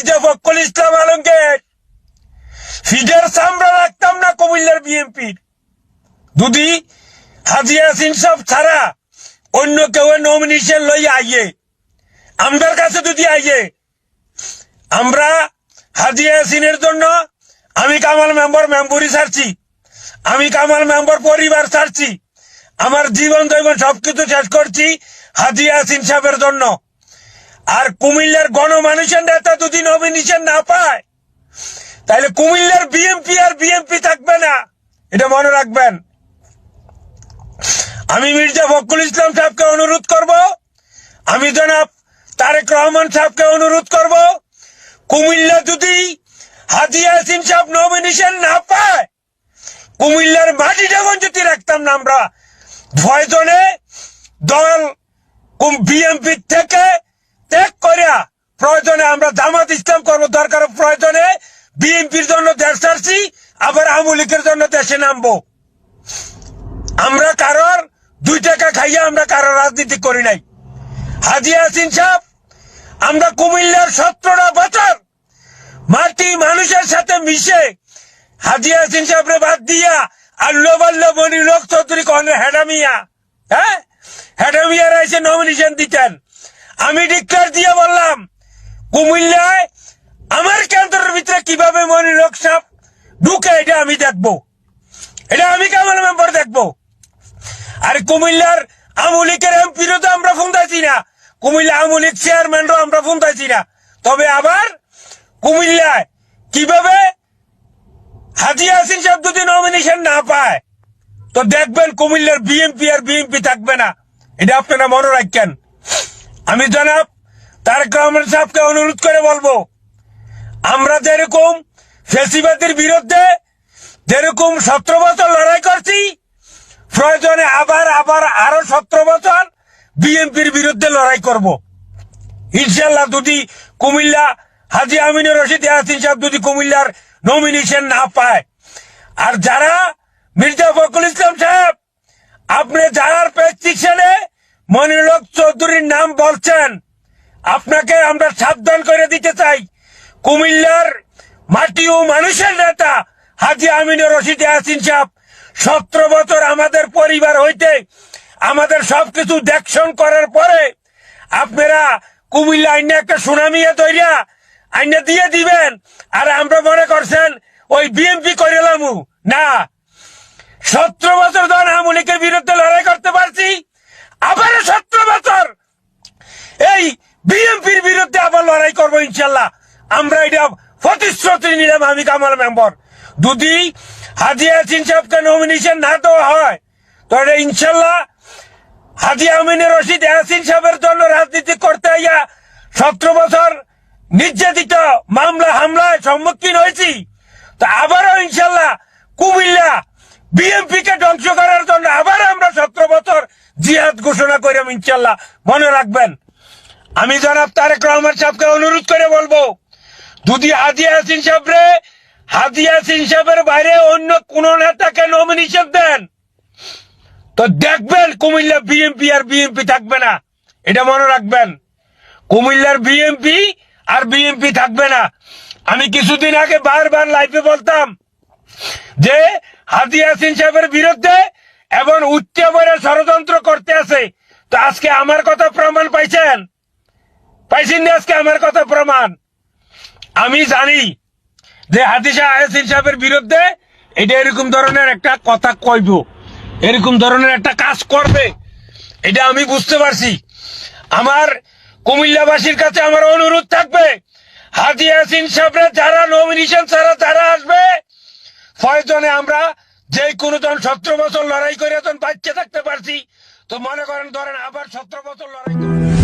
Mirza Fakhrul Islam Alamgir feeder চামড়া রাখতাম না কুমিল্লার বিএনপির যদি হাজি ইয়াসিন সাহেব ছাড়া অন্য কেউ নমিনেশন লইয়া আইয়ে আমরার কাছে যদি আইয়ে আমরা হাজি ইয়াসিনের জন্য আমি কামাল মেম্বরি ছাড়ছি, আমি কামাল মেম্বর পরিবার ছাড়ছি, আমার জীবন জৈবন সবকিছু শেষ করছি হাজি ইয়াসিন সাহেবের জন্য। আর কুমিল্লার গণমানুষের নেতা যদি নমিনেশন না পায় তাহলে কুমিল্লার বিএনপি আর বিএনপি থাকবে না, এটা মনে রাখবেন। আমি মির্জা ফখরুল ইসলাম সাহেবকে অনুরোধ করব, আমি জনাব তারেক রহমান সাহেবকে অনুরোধ করব, কুমিল্লা যদি হাজি ইয়াসিন সাহেব নমিনেশন না পায় কুমিল্লার মাটি যখন যদি রাখতাম না আমরা প্রয়োজনে দল বিএনপি থেকে ত্যাগ করিয়া প্রয়োজনে আমরা জামাত ইসলাম করবো, দরকার প্রয়োজনে বিএনপির জন্য দেশ ছাড়ছি, আবার আওয়ামী লীগের জন্য দেশে নামবো। আমরা কারোর 2 টাকা খাইয়া আমরা কারোর রাজনীতি করি নাই। হাজি ইয়াসিন সাহেব আমরা কুমিল্লার 17টা বছর মাটি মানুষের সাথে মিশে হাজি ইয়াসিন সাহেবরে বাদ দিয়া আল্লাহ বাল্লাহ মনির হক চৌধুরী কর্ণের হেডামিয়া, হ্যাঁ হেডামিয়ারা এসে নমিনেশন দিতেন। আমি ডিক্লেয়ার দিয়ে বললাম কুমিল্লায় আমার কেন্দ্রের ভিতরে কিভাবে মনির হক সাহেব ঢুকে এটা আমি দেখবো, এটা আমি কামাল মেম্বার দেখবো। আর কুমিল্লার আওয়ামী লীগের এমপিরও তো আমরা ফোনতাছি না, কুমিল্লা আওয়ামী লীগ চেয়ারম্যানও আমরা ফোনতাছি না। তবে আবার কুমিল্লায় কিভাবে হাজি ইয়াসিন সাহেব যদি নমিনেশন না পায় তো দেখবেন কুমিল্লার বিএনপি আর বিএনপি থাকবে না, এটা আপনারা মনে রাখেন। আমি জনাব তারেক রহমান সাহেবকে অনুরোধ করে বলবো, আমরা যেরকম ফ্যাসিবাদের বিরুদ্ধে যেরকম 17 বছর লড়াই করছি প্রয়োজনে আবার আরো 17 বছর বিএনপির বিরুদ্ধে লড়াই করব ইনশাল্লাহ। যদি কুমিল্লা হাজি আমিনুর রশিদ ইয়াসিন সাহেব যদি কুমিল্লার নমিনেশন না পায়। আর যারা মির্জা ফখরুল ইসলাম সাহেব আপনি যার প্রেসক্রিপশনে মনির হক চৌধুরীর নাম বলছেন, আপনাকে আমরা সাবধান করে দিতে চাই, কুমিল্লার মাটি ও মানুষের নেতা হাজি আমিনুর রশিদ ইয়াসিন সাহেব 17 বছর আমাদের পরিবার হইতে আমাদের সবকিছু দেখশন করার পরে আপনারা কুমিল্লা আইনে একটা সুনামিয়া তৈরিয়া আইনে দিয়ে দিবেন। আর আমরা মনে করছেন ওই বিএনপি করিলাম না, 17 বছর ধরে আওয়ামী লীগের বিরুদ্ধে লড়াই করতে পারছি, আবার 17 বছর এই বিএনপির বিরুদ্ধে আবার লড়াই করবো ইনশাল্লাহ। আমরা এটা প্রতিশ্রুতি নিলাম আমি কামাল মেম্বার। যদি হাজি ইয়াসিন সাহেবকে নমিনেশন না দেওয়া হয় তাহলে ইনশাল্লাহ হাজি আমিনুর রশিদ ইয়াসিন সাহেবের জন্য রাজনীতি করতে গিয়া 17 বছর নির্যাতিত মামলা হামলায় সম্মুখীন হয়েছি, তো আবারও ইনশাল্লাহ কুমিল্লা বিএনপি কে ধ্বংস করার জন্য আবার আমরা 17 বছর জিহাদ ঘোষণা করিলাম ইনশাল্লাহ, মনে রাখবেন। আমি জনাব তারেক রহমান সাহেবকে অনুরোধ করে বলবো, যদি হাজি ইয়াসিন সাহেবের বাইরে অন্য কোন নেতাকে নমিনেশন দেন তো দেখবেন কুমিল্লা বিএনপি আর বিএনপি থাকবে না, এটা মনে রাখবেন। কুমিল্লার বিএনপি আর বিএনপি থাকবে না। আমি কিছুদিন আগে বারবার লাইভে বলতাম যে হাজি ইয়াসিন সাহেবের বিরুদ্ধে এবং উচ্চে বলে ষড়যন্ত্র করতে আছে, তো আজকে আমার কথা প্রমাণ পাইছেন না? আজকে আমার কথা প্রমাণ। আমি জানি যে হাজি ইয়াসিন সাহেবের বিরুদ্ধে এটা এরকম ধরনের একটা কথা কইব, এরকম ধরনের একটা কাজ করবে, এটা আমি বুঝতে পারছি। আমার কুমিল্লাবাসীর কাছে আমার অনুরোধ থাকবে, হাজি ইয়াসিন সাহেবের যারা নমিনেশন ছাড়া যারা আসবে প্রয়োজনে আমরা যে কোনো জন 17 বছর লড়াই করে বাচ্চা থাকতে পারছি, তো মনে করেন ধরেন আবার 17 বছর লড়াই করে